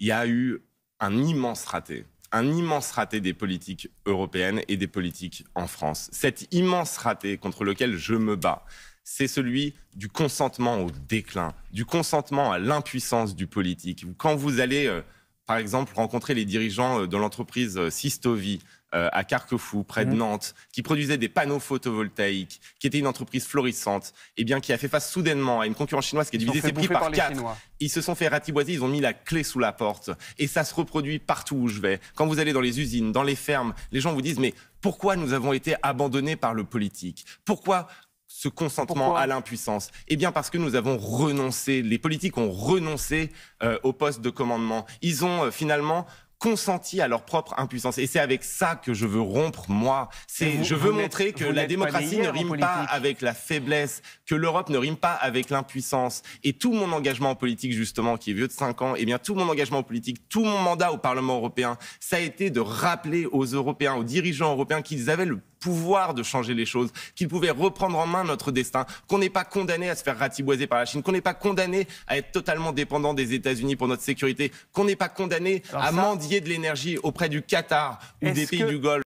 il y a eu un immense raté des politiques européennes et des politiques en France. Cet immense raté contre lequel je me bats, c'est celui du consentement au déclin, du consentement à l'impuissance du politique. Quand vous allez, par exemple, rencontrer les dirigeants de l'entreprise Sistovi, à Carquefou, près de Nantes, qui produisait des panneaux photovoltaïques, qui était une entreprise florissante, et bien qui a fait face soudainement à une concurrence chinoise qui a divisé ses prix par 4. Ils se sont fait ratiboiser, ils ont mis la clé sous la porte. Et ça se reproduit partout où je vais. Quand vous allez dans les usines, dans les fermes, les gens vous disent « Mais pourquoi nous avons été abandonnés par le politique ? Pourquoi ce consentement à l'impuissance ? » Eh bien parce que nous avons renoncé, les politiques ont renoncé au poste de commandement. Ils ont finalement consenti à leur propre impuissance. Et c'est avec ça que je veux rompre, moi. Je veux montrer que la démocratie ne rime pas avec la faiblesse, que l'Europe ne rime pas avec l'impuissance. Et tout mon engagement en politique, justement, qui est vieux de 5 ans, eh bien tout mon engagement en politique, tout mon mandat au Parlement européen, ça a été de rappeler aux Européens, aux dirigeants européens qu'ils avaient le pouvoir de changer les choses, qu'ils pouvaient reprendre en main notre destin, qu'on n'est pas condamné à se faire ratiboiser par la Chine, qu'on n'est pas condamné à être totalement dépendant des États-Unis pour notre sécurité, qu'on n'est pas condamné à mendier de l'énergie auprès du Qatar ou des pays du Golfe.